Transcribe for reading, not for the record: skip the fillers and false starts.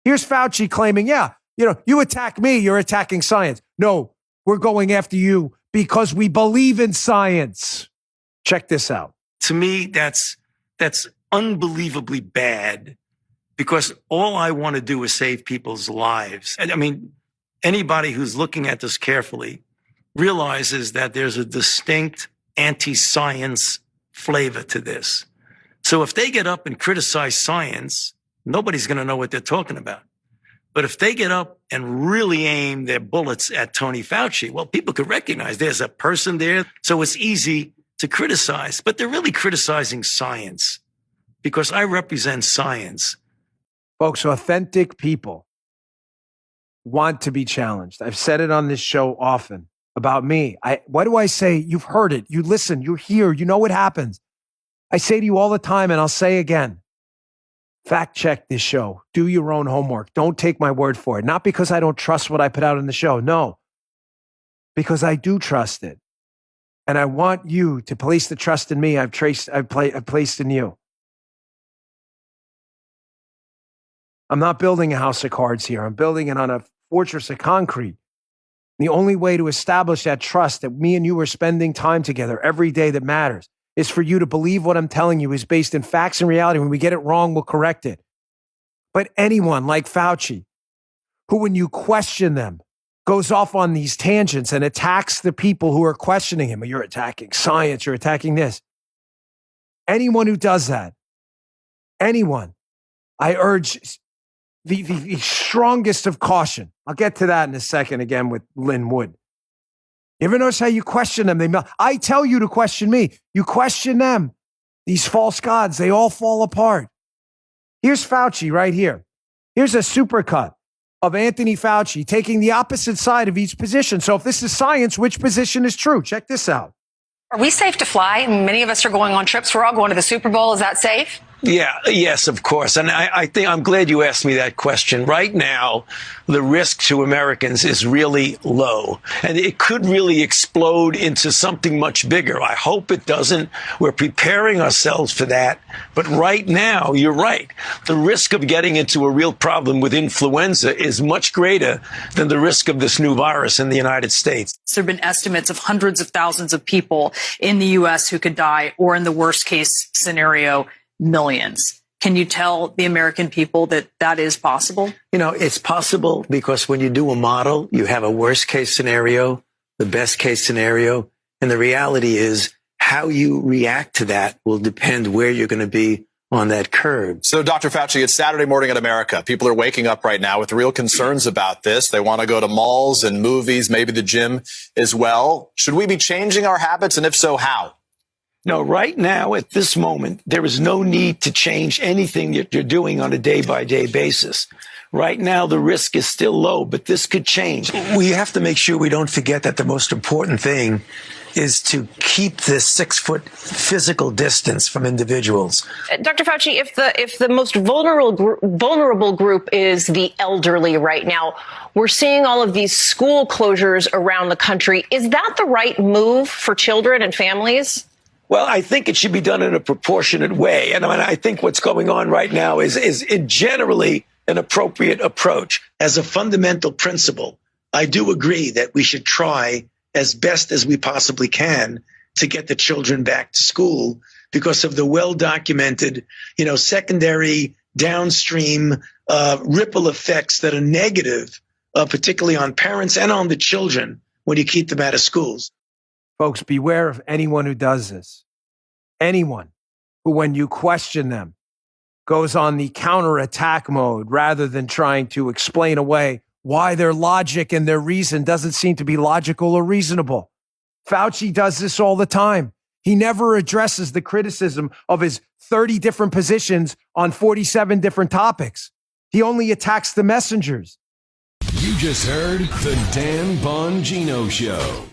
Here's Fauci claiming, you attack me, you're attacking science. No, we're going after you because we believe in science. Check this out. To me, that's unbelievably bad, because all I want to do is save people's lives. And I mean, anybody who's looking at this carefully realizes that there's a distinct anti-science flavor to this. So if they get up and criticize science, nobody's going to know what they're talking about. But if they get up and really aim their bullets at Tony Fauci, well, people could recognize there's a person there. So it's easy to criticize, but they're really criticizing science, because I represent science. Folks, authentic people want to be challenged. I've said it on this show often about me. What do I say? You've heard it. You listen. You're here. You know what happens. I say to you all the time, and I'll say again, fact check this show. Do your own homework. Don't take my word for it. Not because I don't trust what I put out in the show. No, because I do trust it. And I want you to place the trust in me I've placed in you. I'm not building a house of cards here. I'm building it on a fortress of concrete. The only way to establish that trust that me and you are spending time together every day that matters is for you to believe what I'm telling you is based in facts and reality. When we get it wrong, we'll correct it. But anyone like Fauci, who when you question them, goes off on these tangents and attacks the people who are questioning him. You're attacking science. You're attacking this. Anyone who does that, anyone, I urge the strongest of caution. I'll get to that in a second again with Lynn Wood. You ever notice how you question them? I tell you to question me. You question them. These false gods, they all fall apart. Here's Fauci right here. Here's a supercut of Anthony Fauci taking the opposite side of each position. So if this is science, which position is true? Check this out. Are we safe to fly? Many of us are going on trips. We're all going to the Super Bowl. Is that safe? Yes, of course. And I think I'm glad you asked me that question. Right now, the risk to Americans is really low, and it could really explode into something much bigger. I hope it doesn't. We're preparing ourselves for that. But right now, you're right. The risk of getting into a real problem with influenza is much greater than the risk of this new virus in the United States. There have been estimates of hundreds of thousands of people in the U.S. who could die, or in the worst case scenario, millions. Can you tell the American people that that is possible? You know, it's possible because when you do a model, you have a worst case scenario, the best case scenario. And the reality is how you react to that will depend where you're going to be on that curve. So, Dr. Fauci, it's Saturday morning in America. People are waking up right now with real concerns about this. They want to go to malls and movies, maybe the gym as well. Should we be changing our habits? And if so, how? No, right now, at this moment, there is no need to change anything that you're doing on a day-by-day basis. Right now, the risk is still low, but this could change. We have to make sure we don't forget that the most important thing is to keep this 6-foot physical distance from individuals. Dr. Fauci, if the most vulnerable group is the elderly right now, we're seeing all of these school closures around the country. Is that the right move for children and families? Well, I think it should be done in a proportionate way. And I think what's going on right now is generally an appropriate approach. As a fundamental principle, I do agree that we should try as best as we possibly can to get the children back to school because of the well-documented, secondary downstream ripple effects that are negative, particularly on parents and on the children when you keep them out of schools. Folks, beware of anyone who does this. Anyone who, when you question them, goes on the counterattack mode rather than trying to explain away why their logic and their reason doesn't seem to be logical or reasonable. Fauci does this all the time. He never addresses the criticism of his 30 different positions on 47 different topics. He only attacks the messengers. You just heard the Dan Bongino Show.